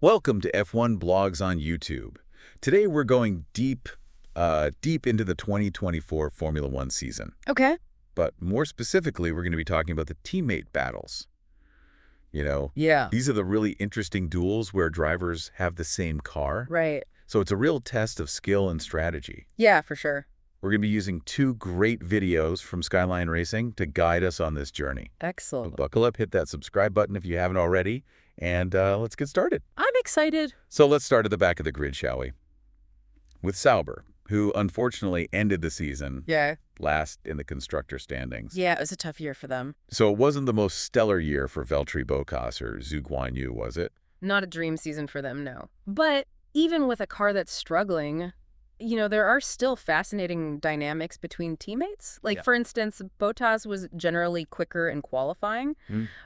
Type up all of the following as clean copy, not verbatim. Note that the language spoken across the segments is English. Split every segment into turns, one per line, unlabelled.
Welcome to F1 Blogs on YouTube. Today we're going deep into the 2024 Formula One season.
Okay.
But more specifically, we're going to be talking about the teammate battles.
Yeah.
These are the really interesting duels where drivers have the same car.
Right.
So it's a real test of skill and strategy.
Yeah, for sure.
We're going to be using two great videos from Skyline Racing to guide us on this journey.
Excellent.
So buckle up, hit that subscribe button if you haven't already, and let's get started.
I'm excited.
So let's start at the back of the grid, shall we? With Sauber, who unfortunately ended the season last in the constructor standings.
Yeah, it was a tough year for them.
So it wasn't the most stellar year for Valtteri Bottas or Zhou Guanyu, was it?
Not a dream season for them, no. But even with a car that's struggling, there are still fascinating dynamics between teammates. For instance, Bottas was generally quicker in qualifying,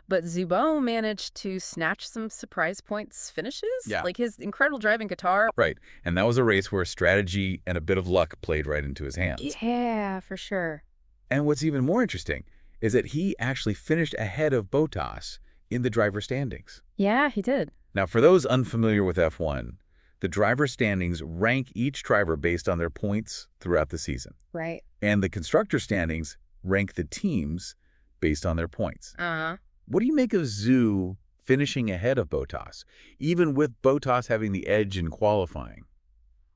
but Zhou managed to snatch some surprise points finishes.
Yeah.
His incredible driving guitar.
Right. And that was a race where strategy and a bit of luck played right into his hands.
Yeah, for sure.
And what's even more interesting is that he actually finished ahead of Bottas in the driver standings.
Yeah, he did.
Now, for those unfamiliar with F1, the driver standings rank each driver based on their points throughout the season.
Right.
And the constructor standings rank the teams based on their points.
Uh-huh.
What do you make of Zhou finishing ahead of Bottas, even with Bottas having the edge in qualifying?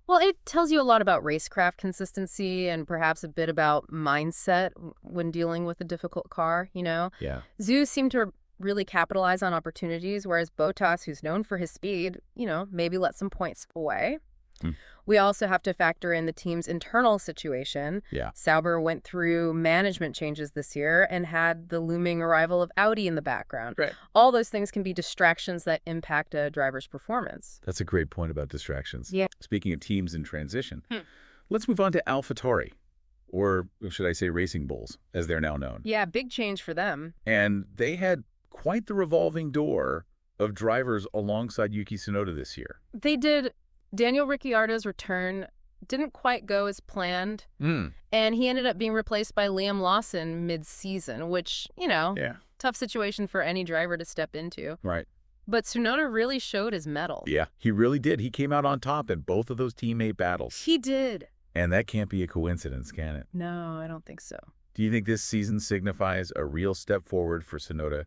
Well, it tells you a lot about racecraft consistency and perhaps a bit about mindset when dealing with a difficult car,
Yeah.
Zhou seemed to really capitalize on opportunities, whereas Bottas, who's known for his speed, maybe let some points away. We also have to factor in the team's internal situation.
Yeah.
Sauber went through management changes this year and had the looming arrival of Audi in the background.
Right.
All those things can be distractions that impact a driver's performance.
That's a great point about distractions.
Yeah.
Speaking of teams in transition, let's move on to AlphaTauri, or should I say Racing Bulls, as they're now known.
Yeah, big change for them.
And they had quite the revolving door of drivers alongside Yuki Tsunoda this year.
They did. Daniel Ricciardo's return didn't quite go as planned, and he ended up being replaced by Liam Lawson mid-season, which, tough situation for any driver to step into.
Right.
But Tsunoda really showed his mettle.
Yeah, he really did. He came out on top in both of those teammate battles.
He did.
And that can't be a coincidence, can it?
No, I don't think so.
Do you think this season signifies a real step forward for Tsunoda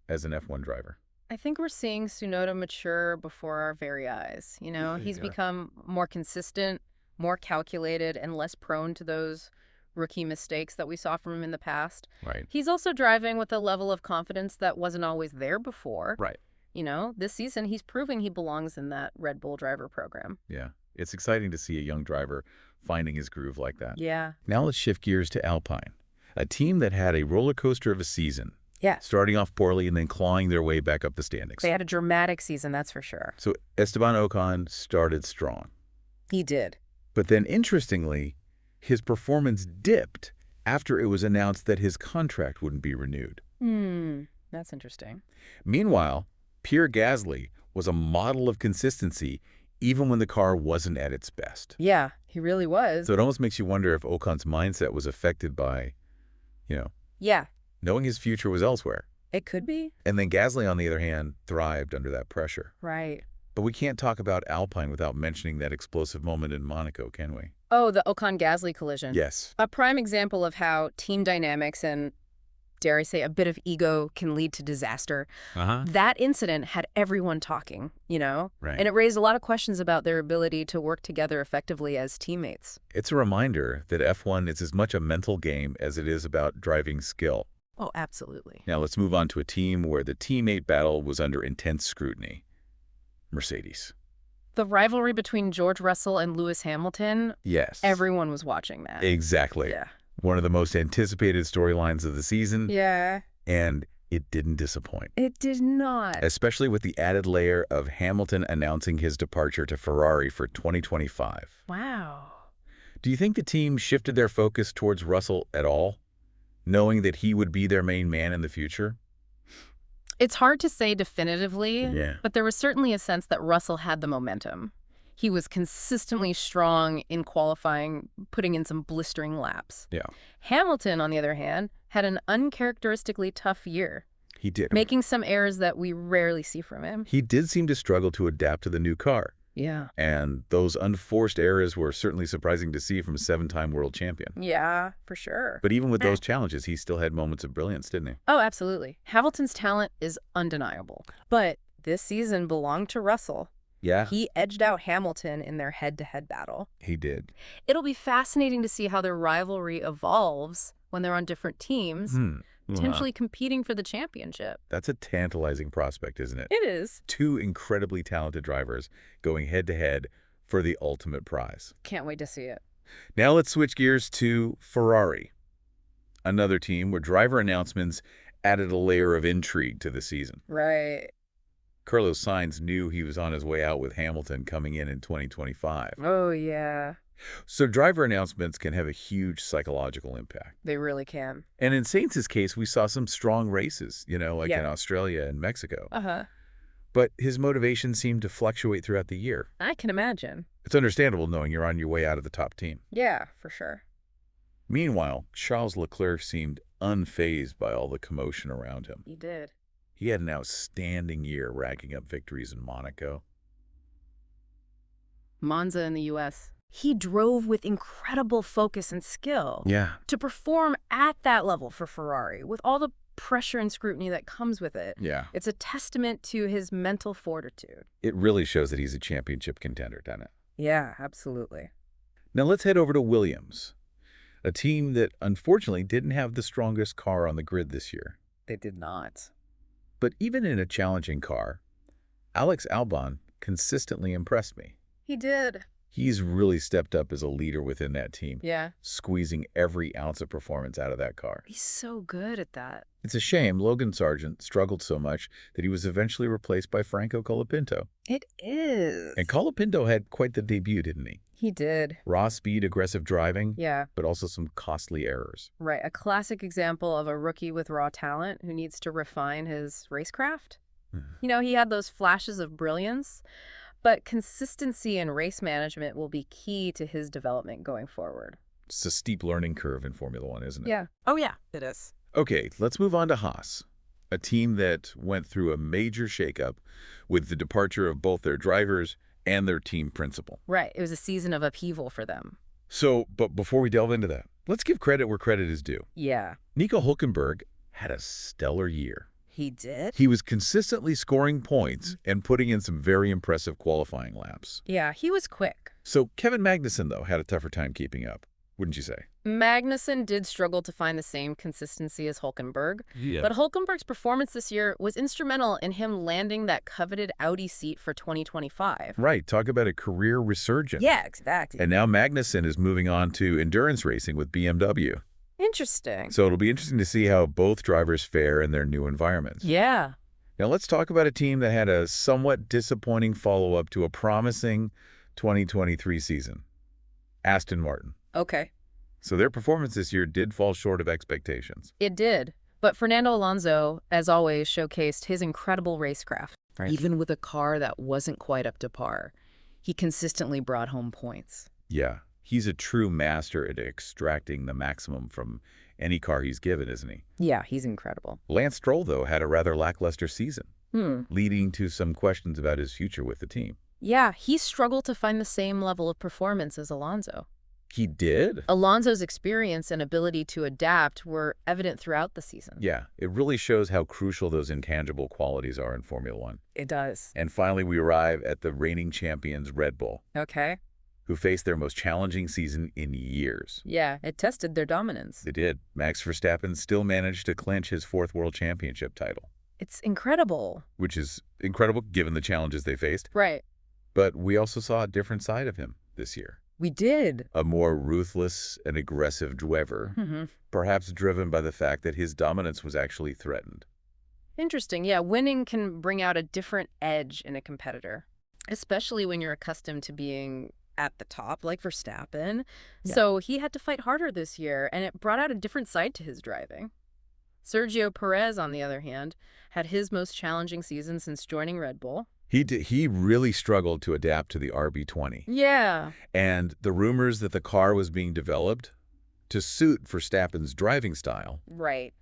as an F1 driver?
I think we're seeing Tsunoda mature before our very eyes. He's become more consistent, more calculated, and less prone to those rookie mistakes that we saw from him in the past.
Right.
He's also driving with a level of confidence that wasn't always there before.
Right.
This season, he's proving he belongs in that Red Bull driver program.
Yeah. It's exciting to see a young driver finding his groove like that.
Yeah.
Now let's shift gears to Alpine, a team that had a roller coaster of a season.
Yeah.
Starting off poorly and then clawing their way back up the standings.
They had a dramatic season, that's for sure.
So Esteban Ocon started strong.
He did.
But then, interestingly, his performance dipped after it was announced that his contract wouldn't be renewed.
That's interesting.
Meanwhile, Pierre Gasly was a model of consistency even when the car wasn't at its best.
Yeah, he really was.
So it almost makes you wonder if Ocon's mindset was affected by,
Yeah.
knowing his future was elsewhere.
It could be.
And then Gasly, on the other hand, thrived under that pressure.
Right.
But we can't talk about Alpine without mentioning that explosive moment in Monaco, can we?
Oh, the Ocon-Gasly collision.
Yes.
A prime example of how team dynamics and, dare I say, a bit of ego can lead to disaster. That incident had everyone talking,
Right.
And it raised a lot of questions about their ability to work together effectively as teammates.
It's a reminder that F1 is as much a mental game as it is about driving skill.
Oh, absolutely.
Now let's move on to a team where the teammate battle was under intense scrutiny. Mercedes.
The rivalry between George Russell and Lewis Hamilton,
Yes.
everyone was watching that.
Exactly.
Yeah.
One of the most anticipated storylines of the season.
Yeah.
And it didn't disappoint.
It did not.
Especially with the added layer of Hamilton announcing his departure to Ferrari for 2025.
Wow.
Do you think the team shifted their focus towards Russell at all, knowing that he would be their main man in the future?
It's hard to say definitively,
Yeah.
but there was certainly a sense that Russell had the momentum. He was consistently strong in qualifying, putting in some blistering laps.
Yeah.
Hamilton, on the other hand, had an uncharacteristically tough year.
He did.
Making some errors that we rarely see from him.
He did seem to struggle to adapt to the new car.
Yeah.
And those unforced errors were certainly surprising to see from a 7-time world champion.
Yeah, for sure.
But even with those challenges, he still had moments of brilliance, didn't he?
Oh, absolutely. Hamilton's talent is undeniable. But this season belonged to Russell.
Yeah.
He edged out Hamilton in their head-to-head battle.
He did.
It'll be fascinating to see how their rivalry evolves when they're on different teams, potentially competing for the championship.
That's a tantalizing prospect, isn't it?
It is.
Two incredibly talented drivers going head-to-head for the ultimate prize.
Can't wait to see it.
Now let's switch gears to Ferrari, another team where driver announcements added a layer of intrigue to the season.
Right.
Carlos Sainz knew he was on his way out with Hamilton coming in 2025.
Oh, yeah.
So driver announcements can have a huge psychological impact.
They really can.
And in Sainz's case, we saw some strong races, in Australia and Mexico.
Uh-huh.
But his motivation seemed to fluctuate throughout the year.
I can imagine.
It's understandable knowing you're on your way out of the top team.
Yeah, for sure.
Meanwhile, Charles Leclerc seemed unfazed by all the commotion around him.
He did.
He had an outstanding year racking up victories in Monaco.
Monza in the U.S. He drove with incredible focus and skill.
Yeah.
To perform at that level for Ferrari, with all the pressure and scrutiny that comes with it.
Yeah.
It's a testament to his mental fortitude.
It really shows that he's a championship contender, doesn't it?
Yeah, absolutely.
Now let's head over to Williams, a team that unfortunately didn't have the strongest car on the grid this year.
They did not.
But even in a challenging car, Alex Albon consistently impressed me.
He did.
He's really stepped up as a leader within that team.
Yeah.
Squeezing every ounce of performance out of that car.
He's so good at that.
It's a shame Logan Sargent struggled so much that he was eventually replaced by Franco Colapinto.
It is.
And Colapinto had quite the debut, didn't he?
He did.
Raw speed, aggressive driving.
Yeah.
But also some costly errors.
Right. A classic example of a rookie with raw talent who needs to refine his racecraft. He had those flashes of brilliance, but consistency and race management will be key to his development going forward.
It's a steep learning curve in Formula One, isn't it?
Yeah. Oh, yeah, it is.
Okay, let's move on to Haas, a team that went through a major shakeup with the departure of both their drivers and their team principal.
Right. It was a season of upheaval for them.
So, but before we delve into that, let's give credit where credit is due.
Yeah.
Nico Hülkenberg had a stellar year.
He did?
He was consistently scoring points and putting in some very impressive qualifying laps.
Yeah, he was quick.
So Kevin Magnussen, though, had a tougher time keeping up, wouldn't you say?
Magnussen did struggle to find the same consistency as Hülkenberg. Yeah. But Hülkenberg's performance this year was instrumental in him landing that coveted Audi seat for 2025.
Right. Talk about a career resurgence.
Yeah, exactly.
And now Magnussen is moving on to endurance racing with BMW.
Interesting.
So it'll be interesting to see how both drivers fare in their new environments.
Yeah.
Now let's talk about a team that had a somewhat disappointing follow-up to a promising 2023 season. Aston Martin.
Okay.
So their performance this year did fall short of expectations.
It did. But Fernando Alonso, as always, showcased his incredible racecraft. Right. Even with a car that wasn't quite up to par, he consistently brought home points.
Yeah. He's a true master at extracting the maximum from any car he's given, isn't he?
Yeah, he's incredible.
Lance Stroll, though, had a rather lackluster season, leading to some questions about his future with the team.
Yeah, he struggled to find the same level of performance as Alonso.
He did?
Alonso's experience and ability to adapt were evident throughout the season.
Yeah, it really shows how crucial those intangible qualities are in Formula One.
It does.
And finally, we arrive at the reigning champions, Red Bull.
Okay.
Who faced their most challenging season in years.
Yeah, it tested their dominance.
It did. Max Verstappen still managed to clinch his 4th world championship title.
It's incredible.
Which is incredible given the challenges they faced.
Right.
But we also saw a different side of him this year.
We did.
A more ruthless and aggressive driver, perhaps driven by the fact that his dominance was actually threatened.
Interesting. Yeah, winning can bring out a different edge in a competitor, especially when you're accustomed to being at the top, like Verstappen. Yeah. So he had to fight harder this year, and it brought out a different side to his driving. Sergio Perez, on the other hand, had his most challenging season since joining Red Bull.
He really struggled to adapt to the RB20.
Yeah.
And the rumors that the car was being developed to suit Verstappen's driving style.
Right.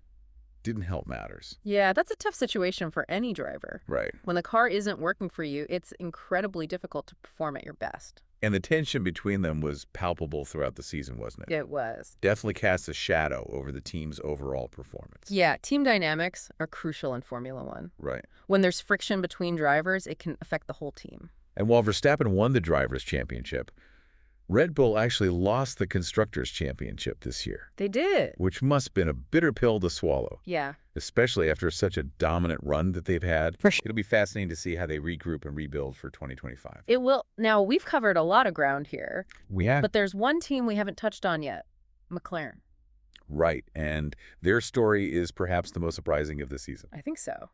didn't help matters.
Yeah, that's a tough situation for any driver.
Right.
When the car isn't working for you, it's incredibly difficult to perform at your best.
And the tension between them was palpable throughout the season, wasn't it?
It was.
Definitely cast a shadow over the team's overall performance.
Yeah, team dynamics are crucial in Formula One.
Right.
When there's friction between drivers, it can affect the whole team.
And while Verstappen won the Drivers' Championship, Red Bull actually lost the Constructors' Championship this year.
They did.
Which must have been a bitter pill to swallow.
Yeah.
Especially after such a dominant run that they've had.
For sure.
It'll be fascinating to see how they regroup and rebuild for 2025.
It will. Now, we've covered a lot of ground here.
We have.
But there's one team we haven't touched on yet, McLaren.
Right, and their story is perhaps the most surprising of the season.
I think so.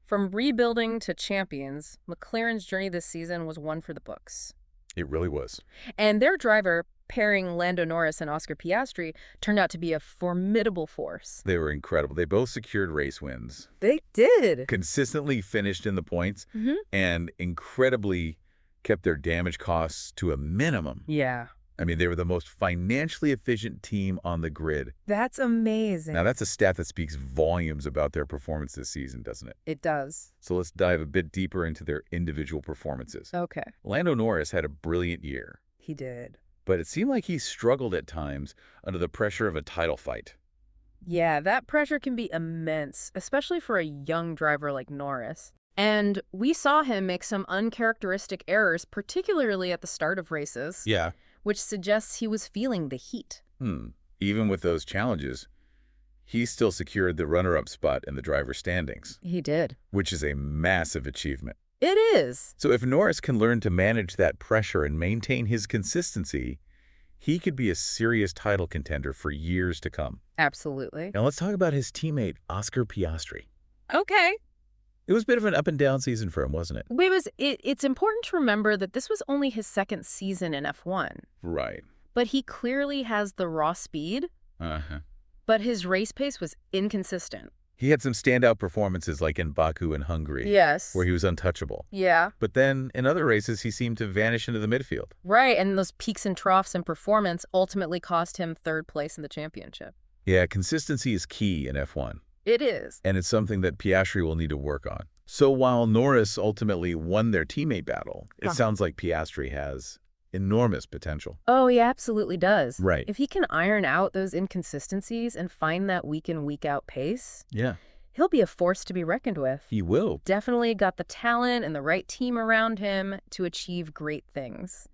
From rebuilding to champions, McLaren's journey this season was one for the books.
It really was.
And their driver, pairing Lando Norris and Oscar Piastri, turned out to be a formidable force.
They were incredible. They both secured race wins.
They did.
Consistently finished in the points and incredibly kept their damage costs to a minimum.
Yeah.
I mean, they were the most financially efficient team on the grid.
That's amazing.
Now, that's a stat that speaks volumes about their performance this season, doesn't it?
It does.
So let's dive a bit deeper into their individual performances.
Okay.
Lando Norris had a brilliant year.
He did.
But it seemed like he struggled at times under the pressure of a title fight.
Yeah, that pressure can be immense, especially for a young driver like Norris. And we saw him make some uncharacteristic errors, particularly at the start of races.
Yeah.
Which suggests he was feeling the heat.
Even with those challenges, he still secured the runner-up spot in the driver's standings.
He did.
Which is a massive achievement.
It is.
So if Norris can learn to manage that pressure and maintain his consistency, he could be a serious title contender for years to come.
Absolutely.
Now let's talk about his teammate, Oscar Piastri.
Okay.
It was a bit of an up-and-down season for him, wasn't it?
It's important to remember that this was only his second season in F1.
Right.
But he clearly has the raw speed. But his race pace was inconsistent.
He had some standout performances like in Baku and Hungary.
Yes.
Where he was untouchable.
Yeah.
But then in other races, he seemed to vanish into the midfield.
Right, and those peaks and troughs in performance ultimately cost him third place in the championship.
Yeah, consistency is key in F1.
It is.
And it's something that Piastri will need to work on. So while Norris ultimately won their teammate battle, it sounds like Piastri has enormous potential.
Oh, he absolutely does.
Right.
If he can iron out those inconsistencies and find that week in, week out pace,
yeah,
he'll be a force to be reckoned with.
He will.
Definitely got the talent and the right team around him to achieve great things.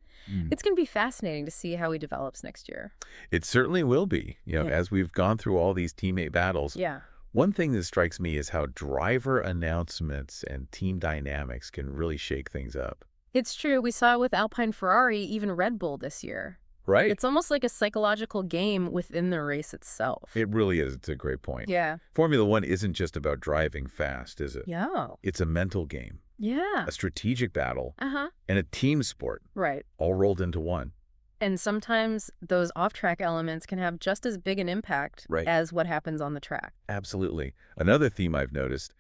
It's going to be fascinating to see how he develops next year.
It certainly will be. As we've gone through all these teammate battles.
Yeah.
One thing that strikes me is how driver announcements and team dynamics can really shake things up.
It's true. We saw it with Alpine, Ferrari, even Red Bull this year.
Right.
It's almost like a psychological game within the race itself.
It really is. It's a great point.
Yeah.
Formula One isn't just about driving fast, is it?
Yeah.
It's a mental game.
Yeah.
A strategic battle.
And
a team sport.
Right.
All rolled into one.
And sometimes those off-track elements can have just as big an impact as what happens on the track.
Absolutely. Another theme I've noticed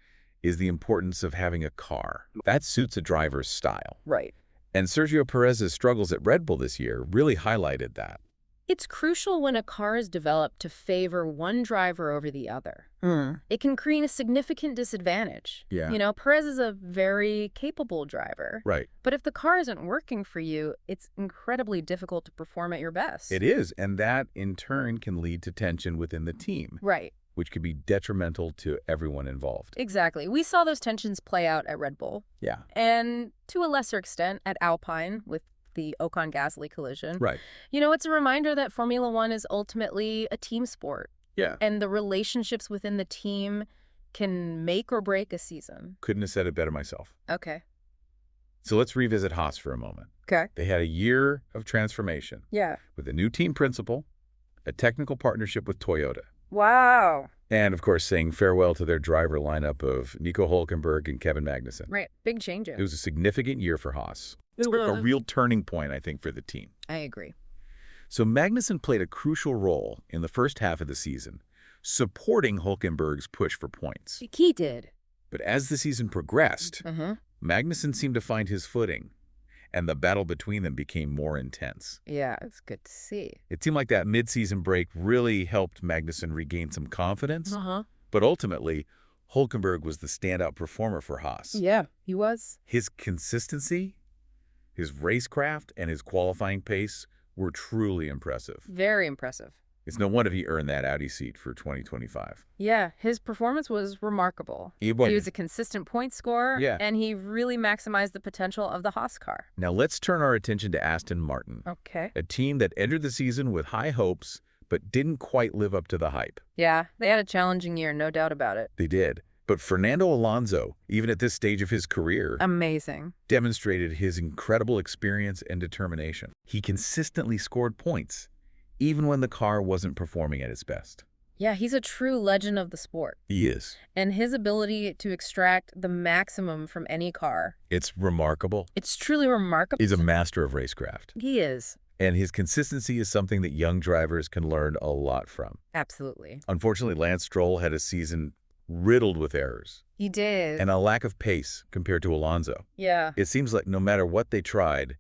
is the importance of having a car. That suits a driver's style.
Right.
And Sergio Perez's struggles at Red Bull this year really highlighted that.
It's crucial when a car is developed to favor one driver over the other. It can create a significant disadvantage.
Yeah.
Perez is a very capable driver.
Right.
But if the car isn't working for you, it's incredibly difficult to perform at your best.
It is. And that, in turn, can lead to tension within the team.
Right.
Which could be detrimental to everyone involved.
Exactly. We saw those tensions play out at Red Bull.
Yeah.
And to a lesser extent at Alpine with the Ocon-Gasly collision.
Right.
It's a reminder that Formula One is ultimately a team sport.
Yeah.
And the relationships within the team can make or break a season.
Couldn't have said it better myself.
Okay.
So let's revisit Haas for a moment.
Okay.
They had a year of transformation.
Yeah.
With a new team principal, a technical partnership with Toyota.
Wow.
And, of course, saying farewell to their driver lineup of Nico Hülkenberg and Kevin Magnussen.
Right. Big change.
It was a significant year for Haas. It was a real turning point, I think, for the team.
I agree.
So Magnussen played a crucial role in the first half of the season, supporting Hülkenberg's push for points.
He did.
But as the season progressed, Magnussen seemed to find his footing, and the battle between them became more intense.
Yeah, it's good to see.
It seemed like that mid-season break really helped Magnussen regain some confidence, But ultimately, Hülkenberg was the standout performer for Haas.
Yeah, he was.
His consistency, his racecraft, and his qualifying pace were truly impressive.
Very impressive.
It's no wonder he earned that Audi seat for 2025.
Yeah, his performance was remarkable. He was a consistent point scorer, and he really maximized the potential of the Haas car.
Now let's turn our attention to Aston Martin.
Okay.
A team that entered the season with high hopes, but didn't quite live up to the hype.
Yeah, they had a challenging year, no doubt about it.
They did. But Fernando Alonso, even at this stage of his career,
amazing,
demonstrated his incredible experience and determination. He consistently scored points, even when the car wasn't performing at its best.
Yeah, he's a true legend of the sport.
He is.
And his ability to extract the maximum from any car.
It's remarkable.
It's truly remarkable.
He's a master of racecraft.
He is.
And his consistency is something that young drivers can learn a lot from.
Absolutely.
Unfortunately, Lance Stroll had a season riddled with errors.
He did.
And a lack of pace compared to Alonso.
Yeah.
It seems like no matter what they tried,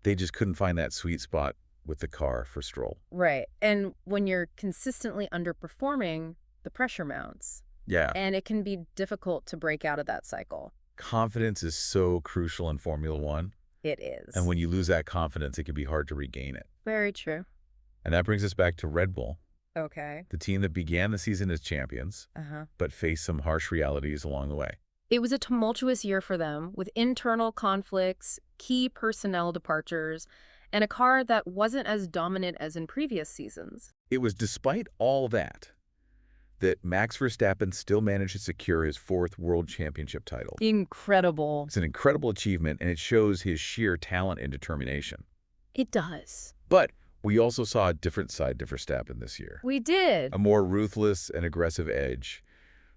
they just couldn't find that sweet spot with the car for Stroll.
Right. And when you're consistently underperforming, the pressure mounts.
Yeah.
And it can be difficult to break out of that cycle.
Confidence is so crucial in Formula One.
It is.
And when you lose that confidence, it can be hard to regain it.
Very true.
And that brings us back to Red Bull.
Okay.
The team that began the season as champions, but faced some harsh realities along the way.
It was a tumultuous year for them, with internal conflicts, key personnel departures, and a car that wasn't as dominant as in previous seasons.
It was despite all that Max Verstappen still managed to secure his 4th World Championship title.
Incredible.
It's an incredible achievement, and it shows his sheer talent and determination.
It does.
But we also saw a different side to Verstappen this year.
We did.
A more ruthless and aggressive edge,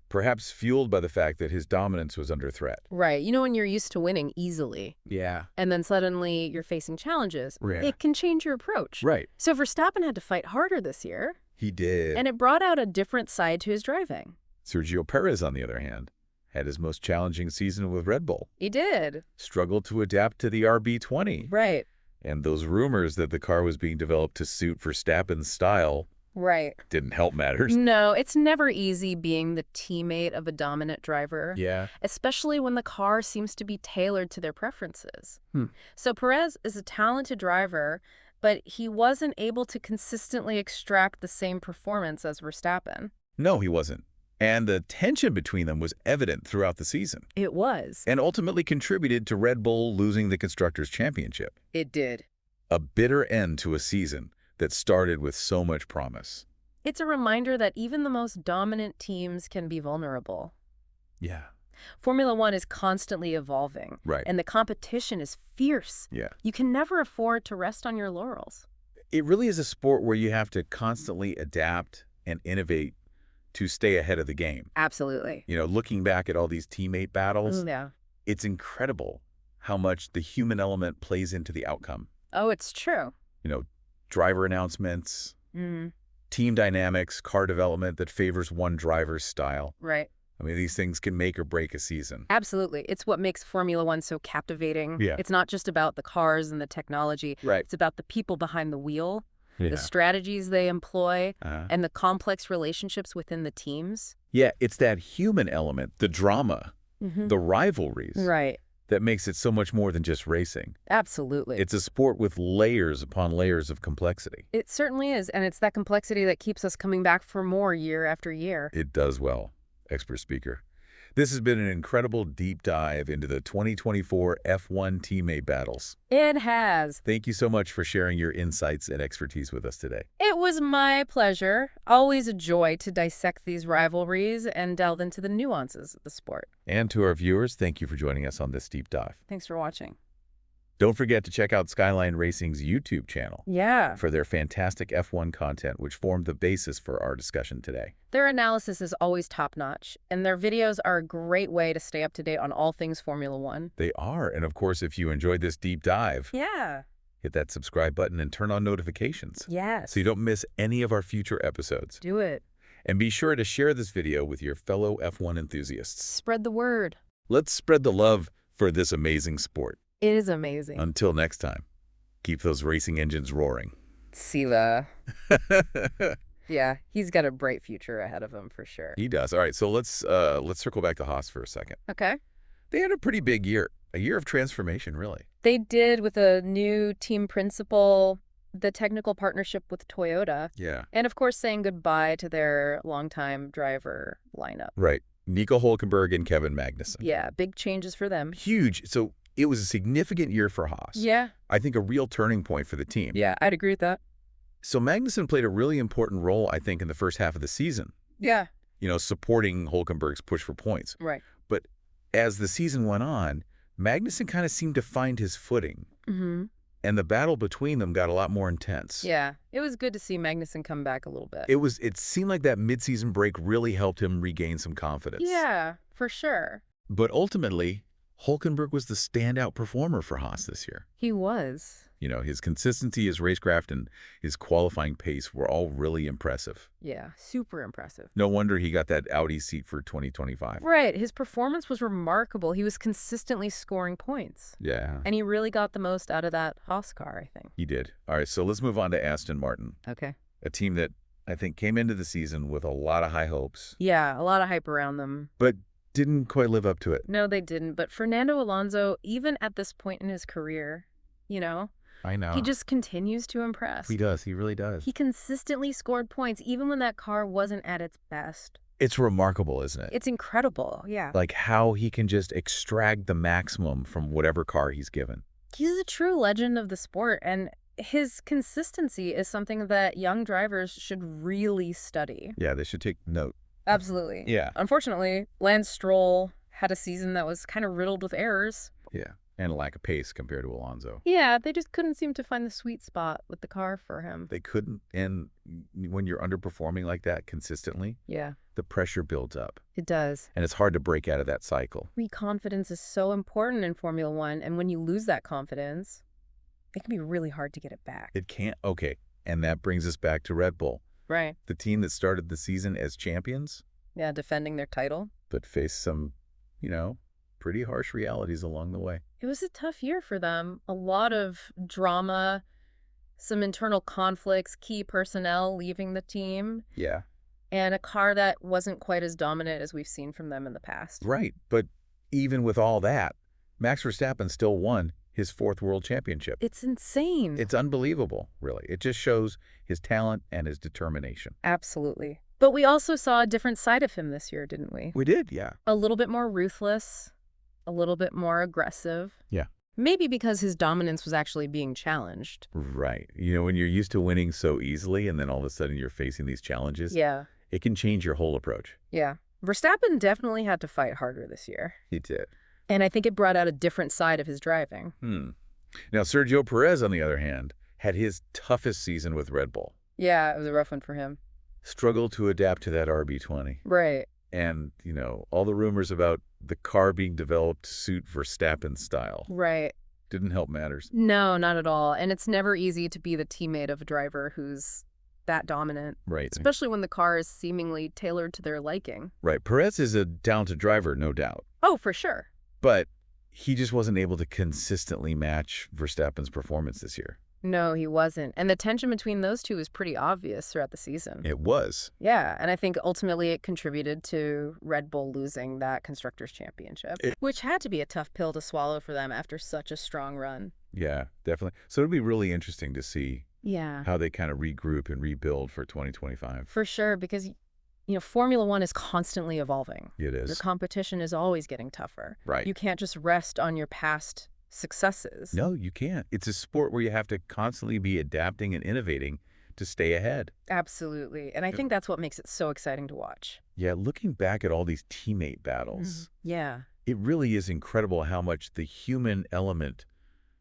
perhaps fueled by the fact that his dominance was under threat.
Right. You know, when you're used to winning easily.
Yeah.
And then suddenly you're facing challenges.
Yeah.
It can change your approach.
Right.
So Verstappen had to fight harder this year.
He did.
And it brought out a different side to his driving.
Sergio Perez, on the other hand, had his most challenging season with Red Bull.
He did.
Struggled to adapt to the RB20.
Right.
And those rumors that the car was being developed to suit Verstappen's style didn't help matters.
No, it's never easy being the teammate of a dominant driver.
Yeah.
Especially when the car seems to be tailored to their preferences. So Perez is a talented driver, but he wasn't able to consistently extract the same performance as Verstappen.
No, he wasn't. And the tension between them was evident throughout the season.
It was.
And ultimately contributed to Red Bull losing the Constructors' Championship.
It did.
A bitter end to a season that started with so much promise.
It's a reminder that even the most dominant teams can be vulnerable.
Yeah.
Formula One is constantly evolving.
Right.
And the competition is fierce.
Yeah.
You can never afford to rest on your laurels.
It really is a sport where you have to constantly adapt and innovate to stay ahead of the game.
Absolutely.
You know, looking back at all these teammate battles,
Yeah.
It's incredible how much the human element plays into the outcome.
Oh, it's true.
You know, driver announcements, team dynamics, car development that favors one driver's style.
Right.
I mean, these things can make or break a season.
Absolutely. It's what makes Formula One so captivating.
Yeah.
It's not just about the cars and the technology.
Right.
It's about the people behind the wheel, the strategies they employ, and the complex relationships within the teams.
Yeah, it's that human element, the drama, the rivalries.
Right.
That makes it so much more than just racing.
Absolutely.
It's a sport with layers upon layers of complexity.
It certainly is, and it's that complexity that keeps us coming back for more year after year.
It does well, expert speaker. This has been an incredible deep dive into the 2024 F1 teammate battles.
It has.
Thank you so much for sharing your insights and expertise with us today.
It was my pleasure. Always a joy to dissect these rivalries and delve into the nuances of the sport.
And to our viewers, thank you for joining us on this deep dive.
Thanks for watching.
Don't forget to check out Skyline Racing's YouTube channel for their fantastic F1 content, which formed the basis for our discussion today.
Their analysis is always top-notch, and their videos are a great way to stay up to date on all things Formula One.
They are. And of course, if you enjoyed this deep dive, hit that subscribe button and turn on notifications.
Yes.
So you don't miss any of our future episodes.
Do it.
And be sure to share this video with your fellow F1 enthusiasts.
Spread the word.
Let's spread the love for this amazing sport.
It is amazing.
Until next time, keep those racing engines roaring.
See ya. Yeah, he's got a bright future ahead of him for sure.
He does. All right, so let's circle back to Haas for a second.
Okay.
They had a pretty big year, a year of transformation, really.
They did, with a new team principal, the technical partnership with Toyota.
Yeah.
And, of course, saying goodbye to their longtime driver lineup.
Right. Nico Hülkenberg and Kevin Magnussen.
Yeah, big changes for them.
Huge. So it was a significant year for Haas.
Yeah.
I think a real turning point for the team.
Yeah, I'd agree with that.
So Magnussen played a really important role, I think, in the first half of the season.
Yeah.
Supporting Hülkenberg's push for points.
Right.
But as the season went on, Magnussen kind of seemed to find his footing.
Mm-hmm.
And the battle between them got a lot more intense.
Yeah, it was good to see Magnussen come back a little bit.
It seemed like that midseason break really helped him regain some confidence.
Yeah, for sure.
But ultimately, Hülkenberg was the standout performer for Haas this year.
He was.
His consistency, his racecraft, and his qualifying pace were all really impressive.
Yeah, super impressive.
No wonder he got that Audi seat for 2025.
Right. His performance was remarkable. He was consistently scoring points.
Yeah.
And he really got the most out of that Haas car, I think.
He did. All right, so let's move on to AstonMartin.
Okay.
A team that I think came into the season with a lot of high hopes.
Yeah, a lot of hype around them.
But didn't quite live up to it.
No, they didn't. But Fernando Alonso, even at this point in his career,
I know.
he just continues to impress.
He does. He really does.
He consistently scored points, even when that car wasn't at its best.
It's remarkable, isn't it?
It's incredible, yeah.
Like how he can just extract the maximum from whatever car he's given.
He's a true legend of the sport, and his consistency is something that young drivers should really study.
Yeah, they should take note.
Absolutely.
Yeah.
Unfortunately, Lance Stroll had a season that was kind of riddled with errors.
Yeah, and a lack of pace compared to Alonso.
Yeah, they just couldn't seem to find the sweet spot with the car for him.
They couldn't, and when you're underperforming like that consistently,
yeah,
the pressure builds up.
It does.
And it's hard to break out of that cycle.
Confidence is so important in Formula One, and when you lose that confidence, it can be really hard to get it back.
It can't. Okay, and that brings us back to Red Bull.
Right.
The team that started the season as champions.
Yeah, defending their title.
But faced some, pretty harsh realities along the way.
It was a tough year for them. A lot of drama, some internal conflicts, key personnel leaving the team.
Yeah.
And a car that wasn't quite as dominant as we've seen from them in the past.
Right. But even with all that, Max Verstappen still won his 4th world championship.
It's insane.
It's unbelievable, really. It just shows his talent and his determination.
Absolutely. But we also saw a different side of him this year, didn't we?
We did, yeah.
A little bit more ruthless, a little bit more aggressive.
Yeah.
Maybe because his dominance was actually being challenged.
Right. When you're used to winning so easily and then all of a sudden you're facing these challenges,
yeah,
it can change your whole approach.
Yeah. Verstappen definitely had to fight harder this year.
He did.
And I think it brought out a different side of his driving.
Now, Sergio Perez, on the other hand, had his toughest season with Red Bull.
Yeah, it was a rough one for him.
Struggled to adapt to that RB20.
Right.
And, all the rumors about the car being developed to suit Verstappen's style.
Right.
Didn't help matters.
No, not at all. And it's never easy to be the teammate of a driver who's that dominant.
Right.
Especially when the car is seemingly tailored to their liking.
Right. Perez is a talented driver, no doubt.
Oh, for sure.
But he just wasn't able to consistently match Verstappen's performance this year.
No, he wasn't. And the tension between those two is pretty obvious throughout the season.
It was.
Yeah, and I think ultimately it contributed to Red Bull losing that Constructors' Championship, which had to be a tough pill to swallow for them after such a strong run.
Yeah, definitely. So it'll be really interesting to see how they kind of regroup and rebuild for 2025.
For sure, because Formula One is constantly evolving.
It is.
Your competition is always getting tougher.
Right.
You can't just rest on your past successes.
No, you can't. It's a sport where you have to constantly be adapting and innovating to stay ahead.
Absolutely. And I think that's what makes it so exciting to watch.
Yeah, looking back at all these teammate battles.
Yeah.
It really is incredible how much the human element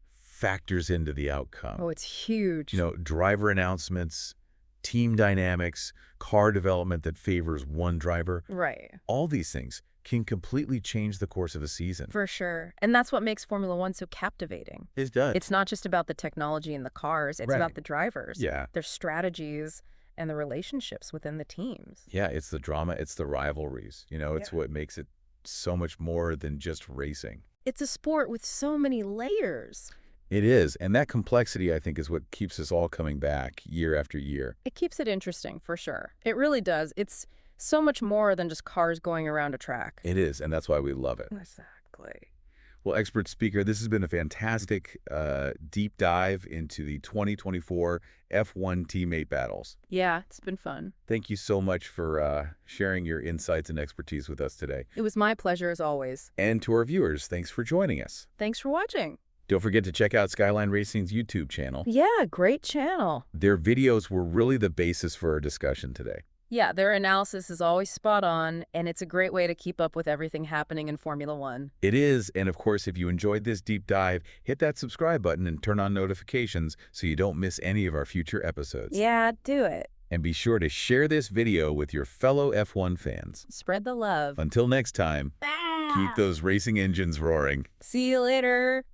factors into the outcome.
Oh, it's huge.
Driver announcements, team dynamics, car development that favors one driver.
Right.
All these things can completely change the course of a season.
For sure. And that's what makes Formula One so captivating.
It does.
It's not just about the technology and the cars. It's about the drivers.
Yeah.
Their strategies and the relationships within the teams.
Yeah, it's the drama. It's the rivalries. It's what makes it so much more than just racing.
It's a sport with so many layers.
It is, and that complexity, I think, is what keeps us all coming back year after year.
It keeps it interesting, for sure. It really does. It's so much more than just cars going around a track.
It is, and that's why we love it.
Exactly.
Well, expert speaker, this has been a fantastic deep dive into the 2024 F1 teammate battles.
Yeah, it's been fun.
Thank you so much for sharing your insights and expertise with us today.
It was my pleasure, as always.
And to our viewers, thanks for joining us.
Thanks for watching.
Don't forget to check out Skyline Racing's YouTube channel.
Yeah, great channel.
Their videos were really the basis for our discussion today.
Yeah, their analysis is always spot on, and it's a great way to keep up with everything happening in Formula One.
It is, and of course, if you enjoyed this deep dive, hit that subscribe button and turn on notifications so you don't miss any of our future episodes.
Yeah, do it.
And be sure to share this video with your fellow F1 fans.
Spread the love.
Until next time, keep those racing engines roaring.
See you later.